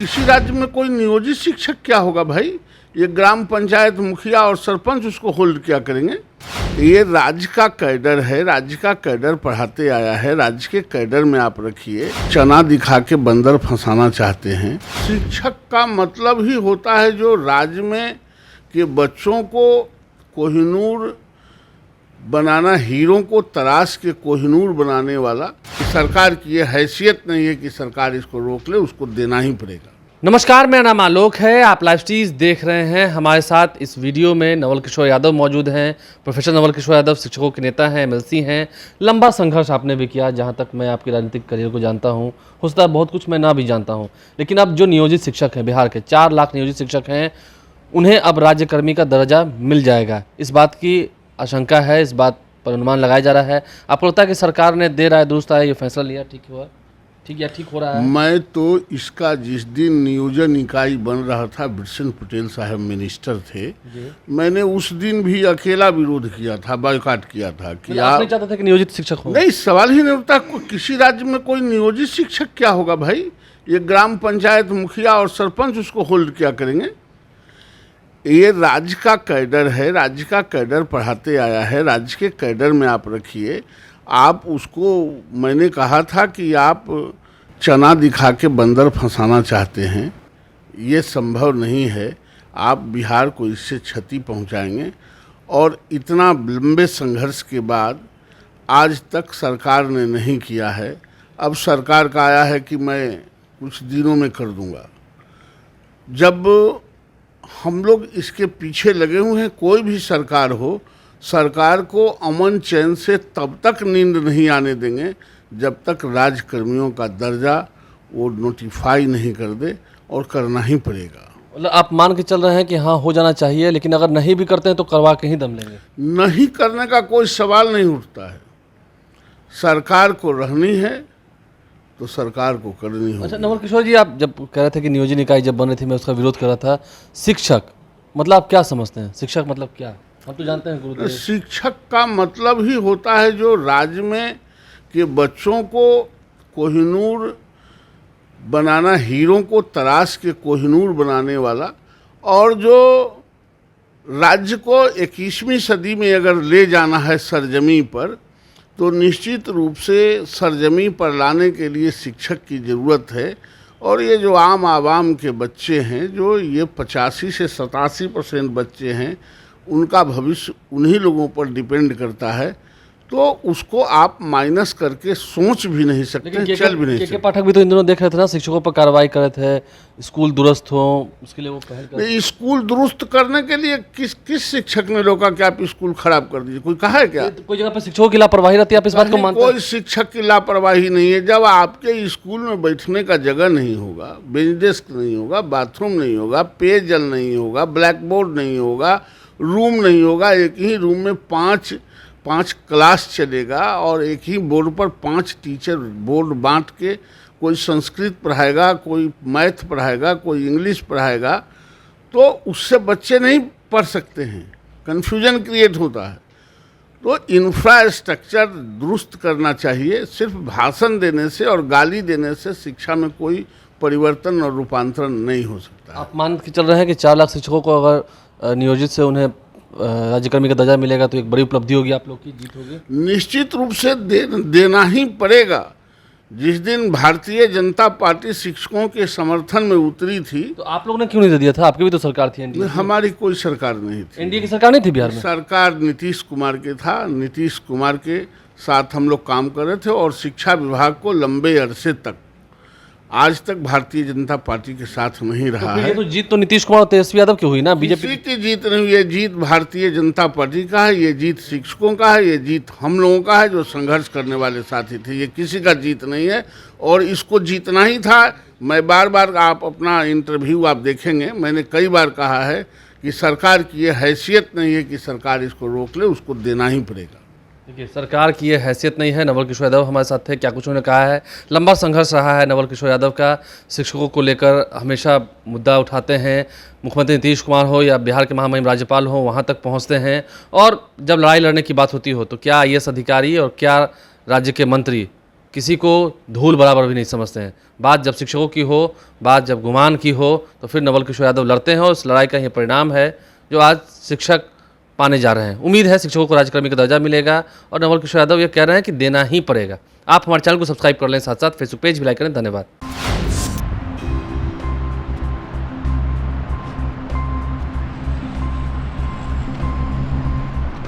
किसी राज्य में कोई नियोजित शिक्षक क्या होगा भाई? ये ग्राम पंचायत मुखिया और सरपंच उसको होल्ड क्या करेंगे? ये राज्य का कैडर है, राज्य का कैडर पढ़ाते आया है, राज्य के कैडर में आप रखिए। चना दिखा के बंदर फंसाना चाहते हैं। शिक्षक का मतलब ही होता है जो राज्य में के बच्चों को कोहिनूर बनाना, हीरों को तराश के कोहिनूर बनाने वाला। सरकार की ये हैसियत नहीं है कि सरकार इसको रोक ले, उसको देना ही पड़ेगा। नमस्कार, मेरा नाम आलोक है। आप लाइव स्टीज देख रहे हैं। हमारे साथ इस वीडियो में नवल किशोर यादव मौजूद हैं। प्रोफेसर नवल किशोर यादव शिक्षकों के नेता हैं, एमएलसी हैं। लंबा संघर्ष आपने भी किया। जहां तक मैं आपके राजनीतिक करियर को जानता हूं, हो सकता है बहुत कुछ मैं ना भी जानता हूं, लेकिन अब जो नियोजित शिक्षक हैं, बिहार के 4 लाख नियोजित शिक्षक हैं, उन्हें अब राज्यकर्मी का दर्जा मिल जाएगा। इस बात की आशंका है, इस बात पर अनुमान लगाया जा रहा है। आपको लगता है कि सरकार ने देर आए दुरुस्त आए ये फैसला लिया ठीक हुआ, ठीक हो रहा है? मैं तो इसका जिस दिन नियोजन इकाई बन रहा था, बिरसन पटेल साहब मिनिस्टर थे, मैंने उस दिन भी अकेला विरोध किया था, बायकॉट किया था कि आप नहीं चाहते थे कि नियोजित शिक्षक हो? नहीं, सवाल ही नहीं उठता। किसी राज्य में कोई नियोजित शिक्षक क्या होगा भाई? ये ग्राम पंचायत मुखिया और सरपंच उसको होल्ड क्या करेंगे? ये राज्य का कैडर है, राज्य का कैडर पढ़ाते आया है, राज्य के कैडर में आप रखिए। आप उसको, मैंने कहा था कि आप चना दिखा के बंदर फंसाना चाहते हैं, ये संभव नहीं है। आप बिहार को इससे क्षति पहुंचाएंगे। और इतना लंबे संघर्ष के बाद आज तक सरकार ने नहीं किया है। अब सरकार का आया है कि मैं कुछ दिनों में कर दूंगा। जब हम लोग इसके पीछे लगे हुए हैं, कोई भी सरकार हो, सरकार को अमन चैन से तब तक नींद नहीं आने देंगे जब तक राज्यकर्मियों का दर्जा वो नोटिफाई नहीं कर दे, और करना ही पड़ेगा। मतलब आप मान के चल रहे हैं कि हाँ हो जाना चाहिए, लेकिन अगर नहीं भी करते हैं तो करवा के ही दम लेंगे? नहीं करने का कोई सवाल नहीं उठता है। सरकार को रहनी है तो सरकार को करनी होगी। अच्छा नवल किशोर जी, आप जब कह रहे थे कि नियोजन इकाई जब बन रही थी मैं उसका विरोध कर रहा था, शिक्षक मतलब आप क्या समझते हैं? शिक्षक मतलब क्या? हम तो जानते हैं गुरुदेव। शिक्षक का मतलब ही होता है जो राज्य में के बच्चों को कोहिनूर बनाना, हीरों को तराश के कोहिनूर बनाने वाला, और जो राज्य को 21वीं सदी में अगर ले जाना है सरजमी पर, तो निश्चित रूप से सरजमी पर लाने के लिए शिक्षक की ज़रूरत है। और ये जो आम आवाम के बच्चे हैं, जो ये 85 से 87% बच्चे हैं, उनका भविष्य उन्हीं लोगों पर डिपेंड करता है। तो उसको आप माइनस करके सोच भी नहीं सकते, चल भी नहीं सकते। पाठक भी तो इन दिनों देख रहे थे ना, शिक्षकों पर कार्रवाई कर रहे थे, स्कूल दुरुस्त हो, उसके लिए वो पहल कर रहे थे। स्कूल दुरुस्त करने के लिए किस शिक्षक ने रोका कि आप स्कूल खराब कर दीजिए? कोई कहा है क्या? कोई जगह पर शिक्षकों की लापरवाही रहती है, आप इस बात को मानते हैं? कोई शिक्षक की लापरवाही नहीं है। जब आपके स्कूल में बैठने का जगह नहीं होगा, बेंच डेस्क नहीं होगा, बाथरूम नहीं होगा, पेयजल नहीं होगा, ब्लैक बोर्ड नहीं होगा, रूम नहीं होगा, एक ही रूम में पाँच क्लास चलेगा और एक ही बोर्ड पर 5 टीचर बोर्ड बांट के कोई संस्कृत पढ़ाएगा, कोई मैथ पढ़ाएगा, कोई इंग्लिश पढ़ाएगा, तो उससे बच्चे नहीं पढ़ सकते हैं, कन्फ्यूजन क्रिएट होता है। तो इंफ्रास्ट्रक्चर दुरुस्त करना चाहिए। सिर्फ भाषण देने से और गाली देने से शिक्षा में कोई परिवर्तन और रूपांतरण नहीं हो सकता। आप मान के चल रहे हैं कि 4 लाख शिक्षकों को अगर नियोजित से उन्हें राज्यकर्मी का दर्जा मिलेगा तो एक बड़ी उपलब्धि होगी, आप लोग की जीत होगी? निश्चित रूप से देना ही पड़ेगा। जिस दिन भारतीय जनता पार्टी शिक्षकों के समर्थन में उतरी थी, तो आप लोगों ने क्यों नहीं दे दिया था? आपकी भी तो सरकार थी, एनडीए। हमारी कोई सरकार नहीं थी। एनडीए की सरकार नहीं थी बिहार में? सरकार नीतीश कुमार के था। नीतीश कुमार के साथ हम लोग काम कर रहे थे, और शिक्षा विभाग को लंबे अरसे तक, आज तक भारतीय जनता पार्टी के साथ नहीं रहा है। तो जीत तो नीतीश कुमार और तेजस्वी यादव की हुई ना, बीजेपी की जीत नहीं हुई। ये जीत भारतीय जनता पार्टी का है, ये जीत शिक्षकों का है, ये जीत हम लोगों का है जो संघर्ष करने वाले साथी थे। ये किसी का जीत नहीं है, और इसको जीतना ही था। मैं बार बार, आप अपना इंटरव्यू आप देखेंगे, मैंने कई बार कहा है कि सरकार की ये हैसियत नहीं है कि सरकार इसको रोक ले, उसको देना ही पड़ेगा। देखिए, सरकार की ये हैसियत नहीं है। नवल किशोर यादव हमारे साथ थे। क्या कुछ उन्होंने कहा है। लंबा संघर्ष रहा है नवल किशोर यादव का, शिक्षकों को लेकर हमेशा मुद्दा उठाते हैं। मुख्यमंत्री नीतीश कुमार हो या बिहार के महामहिम राज्यपाल हो, वहाँ तक पहुँचते हैं, और जब लड़ाई लड़ने की बात होती हो तो क्या IAS अधिकारी और क्या राज्य के मंत्री किसी को धूल बराबर भी नहीं समझते हैं। बात जब शिक्षकों की हो, बात जब गुमान की हो, तो फिर नवल किशोर यादव लड़ते हैं और उस लड़ाई का ये परिणाम है जो आज शिक्षक पाने जा रहे हैं। उम्मीद है शिक्षकों को राज्यकर्मी का दर्जा मिलेगा और नवल किशोर यादव ये कह रहे हैं कि देना ही पड़ेगा। आप हमारे चैनल को सब्सक्राइब कर लें, साथ साथ फेसबुक पेज भी लाइक करें। धन्यवाद।